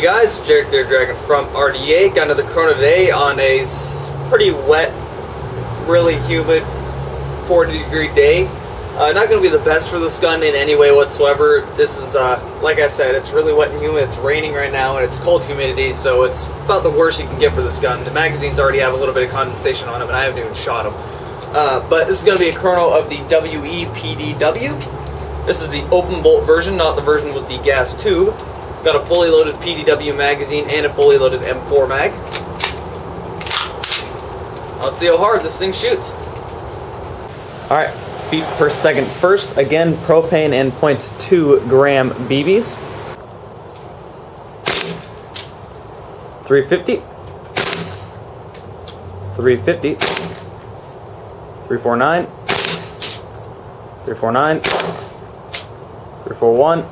Hey guys, Jared there, Dragon from RDA. Got another chrono today on a pretty wet, really humid 40-degree day. Not going to be the best for this gun in any way whatsoever. This is, like I said, it's really wet and humid. It's raining right now and it's cold humidity, so it's about the worst you can get for this gun. The magazines already have a little bit of condensation on them and I haven't even shot them. But this is going to be a chrono of the PDW. This is the open bolt version, not the version with the gas tube. Got a fully loaded PDW magazine and a fully loaded M4 mag. Let's see how hard this thing shoots. Alright, feet per second first. Again, propane and 0.2 gram BBs. 350. 350. 349. 349. 341.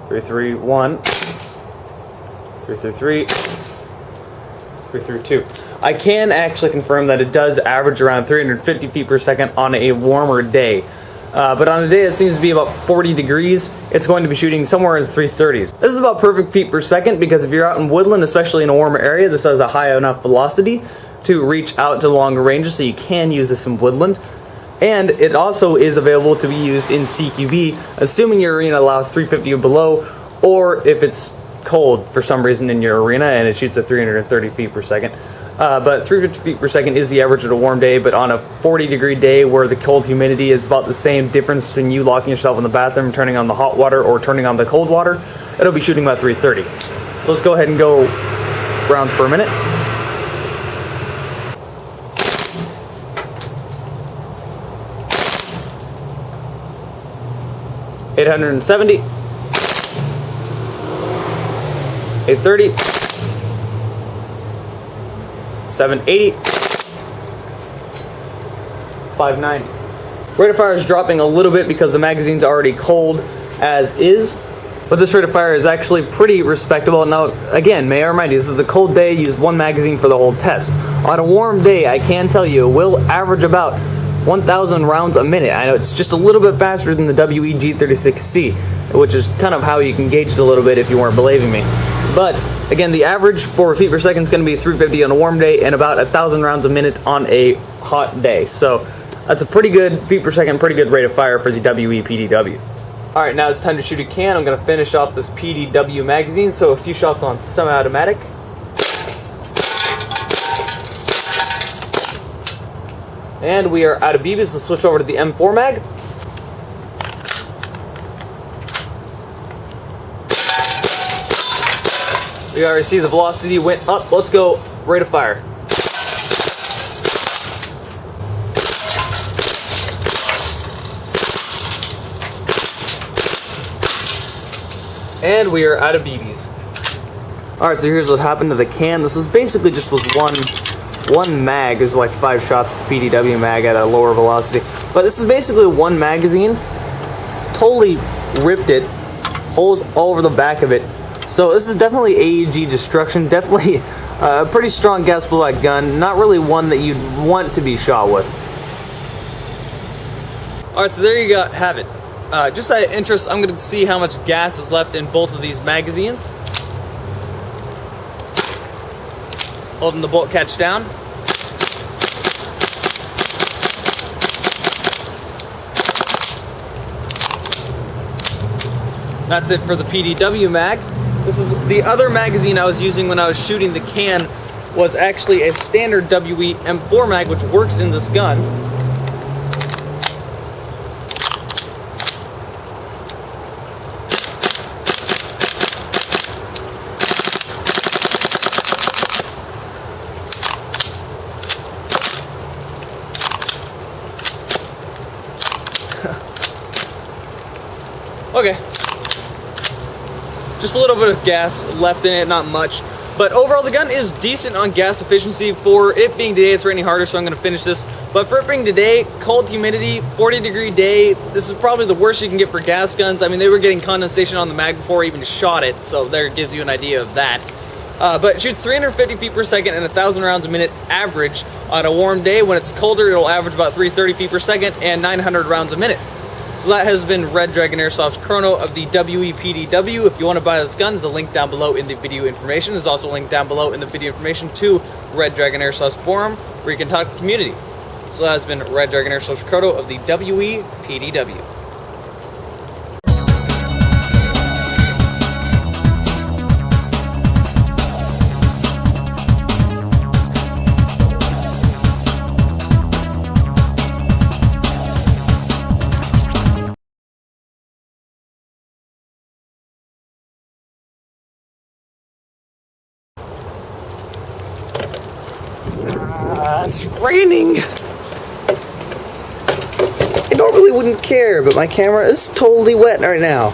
331, 333, 332. I can actually confirm that it does average around 350 feet per second on a warmer day. But on a day that seems to be about 40 degrees, it's going to be shooting somewhere in the 330s. This is about perfect feet per second because if you're out in woodland, especially in a warmer area, this has a high enough velocity to reach out to longer ranges, so you can use this in woodland. And it also is available to be used in CQB, assuming your arena allows 350 or below, or if it's cold for some reason in your arena and it shoots at 330 feet per second. But 350 feet per second is the average of a warm day, but on a 40-degree day where the cold humidity is about the same difference between you locking yourself in the bathroom, turning on the hot water, or turning on the cold water, it'll be shooting about 330. So let's go ahead and go rounds per minute. 870, 830, 780, 590. Rate of fire is dropping a little bit because the magazine's already cold as is, but this rate of fire is actually pretty respectable. Now, again, may I remind you, this is a cold day, used one magazine for the whole test. On a warm day, I can tell you, it will average about 1,000 rounds a minute. I know it's just a little bit faster than the WEG36C, which is kind of how you can gauge it a little bit if you weren't believing me. But again, the average for feet per second is going to be 350 on a warm day and about 1,000 rounds a minute on a hot day. So that's a pretty good feet per second, pretty good rate of fire for the PDW. Alright, now it's time to shoot a can. I'm going to finish off this PDW magazine, so a few shots on semi-automatic. And we are out of BBs. Let's switch over to the M4 mag. We already see the velocity went up. Let's go rate of fire. And we are out of BBs. Alright, so here's what happened to the can. This was basically just with one mag. There's like 5 shots at the PDW mag at a lower velocity, but this is basically one magazine. Totally ripped it, holes all over the back of it. So this is definitely AEG destruction, definitely a pretty strong gas blowback gun, not really one that you'd want to be shot with. Alright, so there you have it. Just out of interest, I'm going to see how much gas is left in both of these magazines. Holding the bolt catch down. That's it for the PDW mag. This is the other magazine I was using when I was shooting the can, was actually a standard WE M4 mag, which works in this gun. Okay, just a little bit of gas left in it, not much, but overall the gun is decent on gas efficiency. For it being today, it's raining harder, so I'm going to finish this, but for it being today, cold humidity, 40-degree day, this is probably the worst you can get for gas guns. I mean, they were getting condensation on the mag before I even shot it, so there gives you an idea of that. But it shoots 350 feet per second and 1,000 rounds a minute average on a warm day. When it's colder, it'll average about 330 feet per second and 900 rounds a minute. So that has been Red Dragon Airsoft's chrono of the WE PDW. If you want to buy this gun, there's a link down below in the video information. There's also a link down below in the video information to Red Dragon Airsoft's forum, where you can talk to the community. So that has been Red Dragon Airsoft's chrono of the WE PDW. It's raining! I normally wouldn't care, but my camera is totally wet right now.